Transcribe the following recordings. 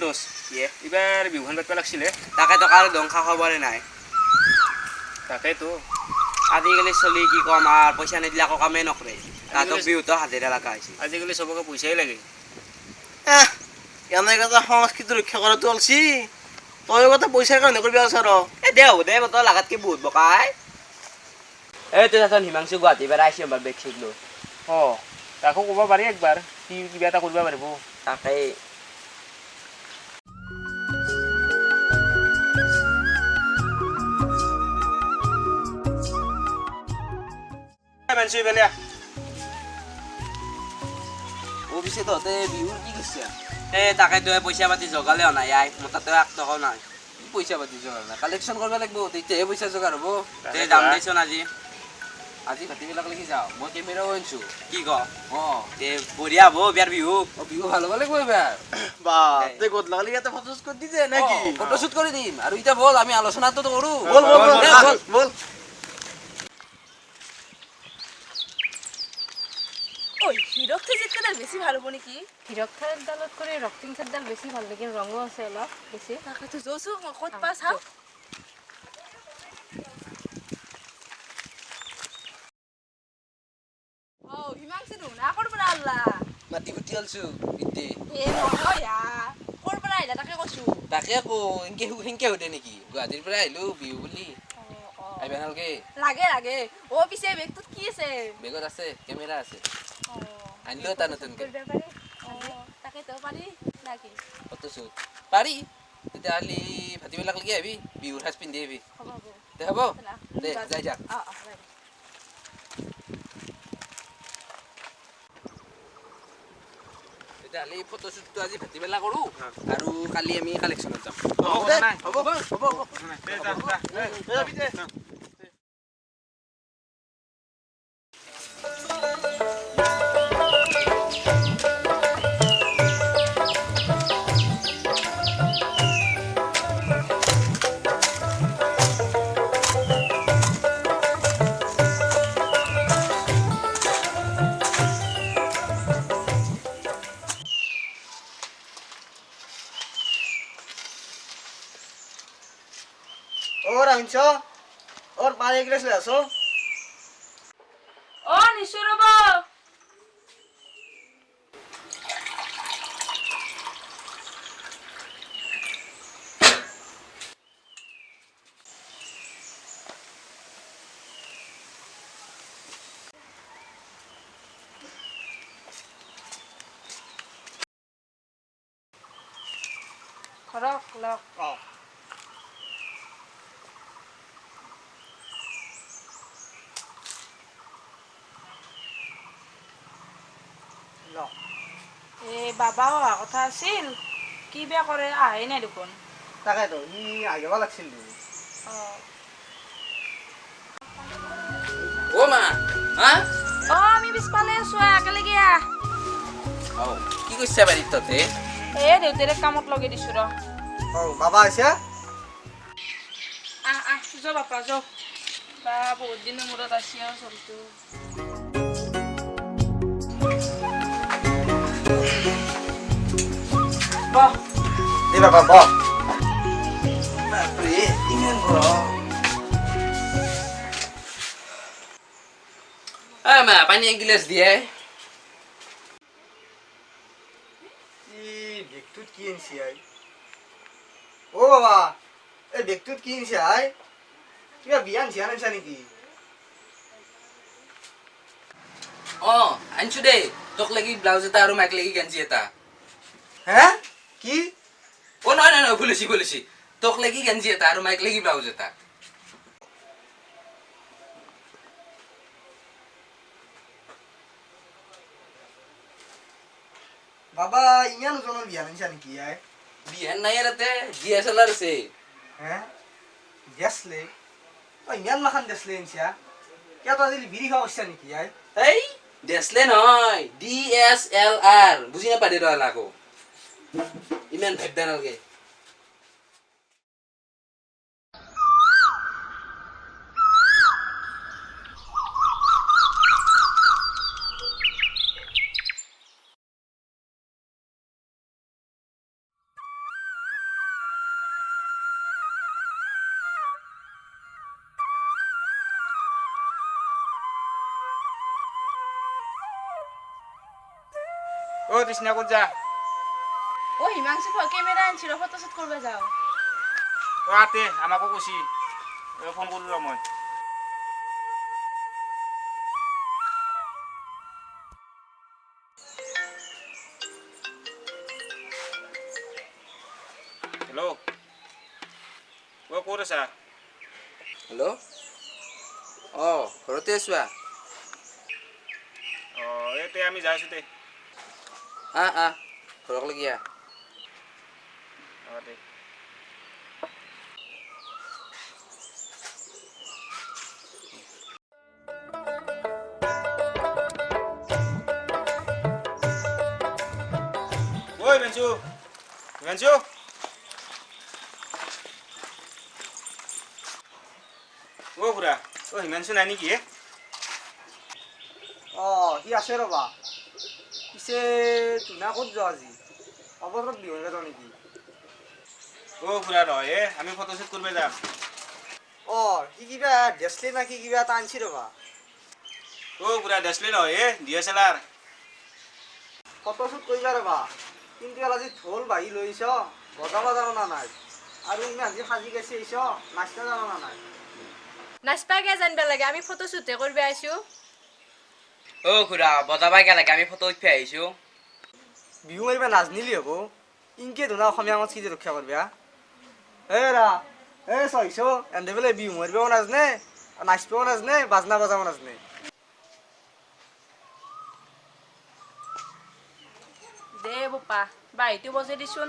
দোষ এইবাৰ বিহুখন পাতিব লাগিছিলে তাকেতো কাৰো দংশা খবৰে নাই তাকেতো আজিকালি চলি কি কম আৰু পইচা নিদিলে আকৌ কামেই নকৰে তাহাঁতক বিহুতো হাজিৰা লগা হৈছে আজিকালি চবকে পইচাই লাগে এনেকৈ এটা সংস্কৃতি ৰক্ষা কৰাটো অলছি তই কথা পইচাৰ কাৰণে কৰিব বিচাৰ দে হ'ব দে তই লাগাতকে বহুত বকাই এইটো এখন হিমাংশু গুৱাহাটীৰ পৰা আহিছে আমাৰ বেগ চেগ লৈ অঁ তাকো ক'ব পাৰি একবাৰ সি কিবা এটা কৰিব পাৰিব তাকেই পিছে তহঁতে বিহুৰ কি কৰিছে তাকে তই পইচা পাতি জগালে নাই আই মোৰ তাতে 1 টকাও নাই পইচা পাতি জগাল নাই কালেকশ্যন কৰিব লাগিব তেতিয়াহে পইচা জগাৰ হ'ব তে দাম দিছোন আজি ভাতিবিলাক লাগি যাওঁ মই কেমেৰাও আনিছোঁ কি ক তে বঢ়িয়া হ'ব বিয়াৰ বিহু বিহু ভাল হ'ব লাগিব এবাৰ বা তই ক'ত লাগলি ইয়াতে ফটোশ্বুট কৰি দিছে নেকি ফটোশ্বুট কৰি দিম আৰু এতিয়া বল আমি আলোচনাটো কৰোঁ বল বল বল বল হিৰক থেজতকৈ বেছি ভাল হ'ব নেকি হিৰক থাৰডালত কৰি ৰক্তিং থাৰডাল বেছি ভাল লাগে ৰঙো আছে অলপ বেছি তাকেতো যৌচো মই ক'ত পা চাওঁ হিমাংশু না ক'ৰ পৰা আল্লা মাটি কুটি আলছোঁ ইতে নহয় ক'ৰ পৰা আহিলা তাকে কৈছোঁ তাকে আকৌ সেনকে সোধে নেকি গুৱাহাটীৰ পৰা আহিলোঁ বিহু বুলি আহিব নালাগে লাগে লাগে পিছে বেগটোত কি আছে বেগত আছে কেমেৰা আছে আনিলোঁ এটা নতুনকৈ তাকেতো পাৰি নাকি ফটোশ্বুট পাৰি তেতিয়াহ'লে ভাতিবিলাক লাগি আহিবি বিহুৰ সাজ পিন্ধি আহিবি দে হ'ব দে যাই যাক তেতিয়াহ'লে ফটোশ্বুটটো আজি ভাতিবেলা কৰোঁ আৰু কালি আমি কালেকশ্যনত যাম আনছ পানী এগিলাচ লৈ আছ নিছো ৰ'ব ধৰক লওক বাবাও অহা কথা আছিল কি বেয়া কৰে আহাই নাই দেখোন তাকেতো সি আহিব লাগিছিল মা হা আমি পিছফালে আছো একেলগে কি কৈছে বাৰীত তহঁতে দেউতাৰে কামত লগাই দিছোঁ ৰ বাবা আহিছে যো বাপা যো বা বহুত দিনৰ মূৰত আছে আৰু চলটো দে বাবা ব বাপৰে ইমান গৰম মা পানী 1 গিলাচ দিয়ে বেগটোত কি আনিছে আই বাবা এই বেগটোত কি আনিছে আই কিবা বিয়া আনিছা নেকি আনিছোঁ দেই তোক লাগি ব্লাউজ এটা আৰু মাইক লাগি গেঞ্জি এটা হে কি নহয় ভুলিছি তোক লাগি গেঞ্জি এটা আৰু মাইক লাগি ব্লাউজ এটা বাবা ইমান ওজনৰ বিয়া আনিছা নেকি আই বিহান নাই ইয়াতে DSLR আছে হে দেছলে ইমান মাখান দেছলে আনিছা কিয় তই আজি বিড়ি খাব ইচ্ছা নেকি আই এই দেছলে নহয় DSLR বুজি নাপায় দে তই আকৌ ইমান ভাবিব নালাগে অ' তৃষ্ণা ক'ত যা ও হিমাংশু ক্যামেরা আনছিল ফটো শুট করবে যাও অ' আতে আমাকো কৈছি ফোন কৰিলোঁ ৰ মই হেল্ল' অ' ক'ত আছা হেল্ল' অঁ ঘৰতে আছো অ' এই আমি যাই আছোঁ দে ঘৰক লাগি অ' দে ঐ হিমাংশু হিমাংশু অ' খুৰা অ' হিমাংশু নাই নেকি সি আছে ৰ'বা পিছে তুনা ক'ত যোৱা আজি অৱসৰত বিহুলৈ যাওঁ নেকি অ' খুৰা নহয় আমি ফটোশ্বুট কৰিব যাম সি কিবা ডেছলি না কি কিবা এটা আনছি ৰ'বা অ' খুৰা ডেছলি নহয় DSLR ফটোশ্বুট কৰিবা ৰ'বা কিন্তু আজি ঢোল বাঢ়ি লৈছ বজাব জানা নাই আৰু ইমান যে সাজি কাচি আহিছ নাচবা জানা নাই নাচপাকে জানবা লাগে আমি ফটো শ্বুটে করবে আইছো অ' খুৰা বজাবা লাগে আমি ফটো উঠি আহিছোঁ বিহু মাৰিবা নাজনিলি হ'ব ইনকে ধুনা অসমীয়া সংস্কৃতি ৰক্ষা কৰবা ৰা চইছ এনে বোলে বিহু মাৰিবও নাজনে নাচবও নাজনে বাজনা বজাব নাজনে দে বোপা বাহিটো বজে দিছোন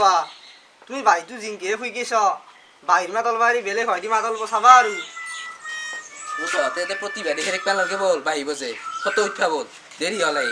বাবা তুমি বাহিৰটো জিংকে শুই গেছ বাহিৰ মাতল মাৰি বেলেগ হয়দি মাতল চাবা আৰু তহঁতে প্ৰতিভা দেখি থাকিব নালাগে বল বাঢ়িব যে ফটো উঠা বল দেৰি হ'লে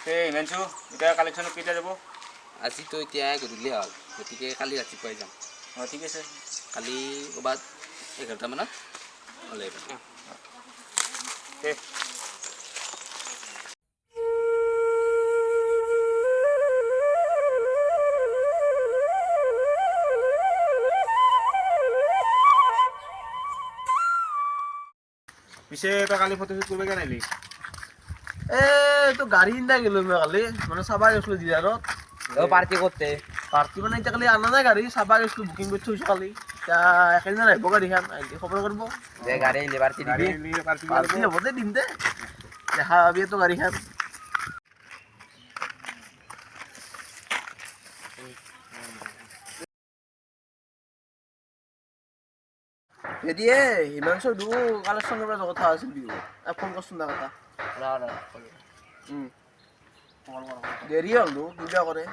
এই হিমাংশু এতিয়া কালেকশ্যনত কেতিয়া যাব আজিতো এতিয়া গধূলি হ'ল গতিকে কালি ৰাতিপুৱাই যাম অঁ ঠিক আছে কালি ক'ৰবাত 11টামানত ওলাই আহিম দে পিছে তই কালি ফটোশ্বুট কৰিব কিয় নাহিলি তো গাড়ী ইন্দা গেলো মই কালি মানে চাবা গৈছিলো ডিলাৰত পাৰ্টি কৰতে পাৰ্টি মানে এতিয়া কালি আনা নাই গাড়ী চাবা গৈছিলো বুকিং কৰি থৈছো কালি এতিয়া একেদিন আহিব গাড়ীখন আহিলে খবৰ কৰিব যে গাড়ী আনিলে পাৰ্টি গাড়ী দিবি নিলে পাৰ্টি পাৰ্টি হ'ব দে দিম দে দেখা পাবি তো গাড়ীখন এদিয়ে হিমাংশুৰ দু কালেকশ্যন কৰিব যোৱা কথা আছিল বিহু ফোন কৰচোন তাৰ কথা দেৰি হ'ল দু কিবা কৰে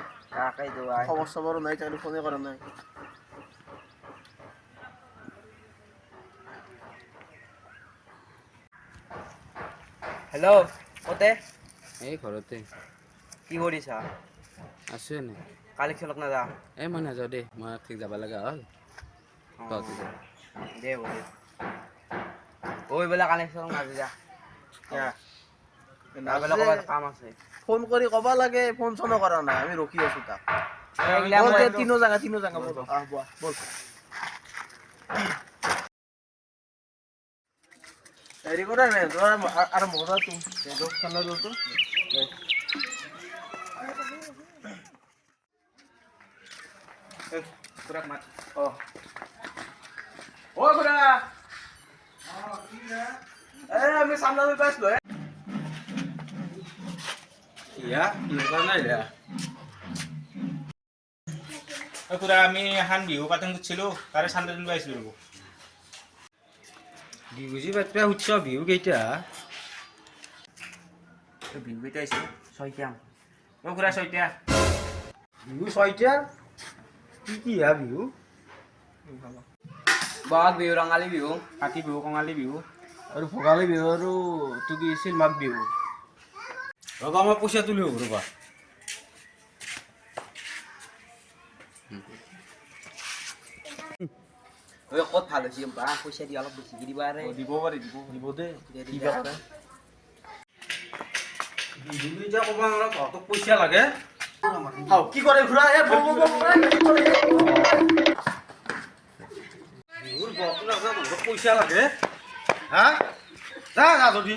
খবৰ চবৰো নাই তাইলৈ ফোনে কৰা নাই হেল্ল' কতে এই ঘৰতে কি কৰিছা আছো এনে কালেকশ্যনত নাযা এই মই নাযাওঁ দেই মই ঠিক যাব লগা হ'ল তহঁতে যা দে হ'ব দে ঐ বোলে কালেকশ্যন নাযায় যা বোলে ক'ৰবাত কাম আছে ফোন কৰি ক'বা লাগে ফোন চনো কৰা নাই আমি ৰখি আছো তাক এইগিলা বল মই তে তিনো জাগা বল বোৱা বল হেৰি কৰা নাই তোৰ আৰু মজা তো সেইটো খানা তো খুৰাক মাত অ খুৰা আমি সামনে পাইছিলো ইয়া কিহৰ কাৰণে আহিলা খুৰা আমি এখন বিহু পাতিম খুজিছিলোঁ তাৰে চান্দা দিব আহিছিলোঁ ৰ'ব বিহু যি পাতিবা উৎসৱ বিহু কেইটা বিহু কেইটা আহিছে ছয়টা খুৰা ছয়টা বিহু 6টা কি হা বিহু বহাগ বিহু ৰঙালী বিহু কাতি বিহু কঙালী বিহু আৰু ভোগালী বিহু আৰু তো কি আছিল মাঘ বিহু ৰবা মই পইচা তুলি হ'ব ৰবা ঐ ক'ত ভাল হৈছে বা পইচা দি অলপ বেছিকৈ দিবা আৰে দিব পাৰি দিব দে দিবা কৰে। বিহু কেইটা ক'ব নোৱাৰা তহঁতক পইচা লাগে কি কৰে খুৰা এ বল বল বল কি কৰে বিহুৰ বকনা তহঁতক পইচা লাগে হা যা যা যদি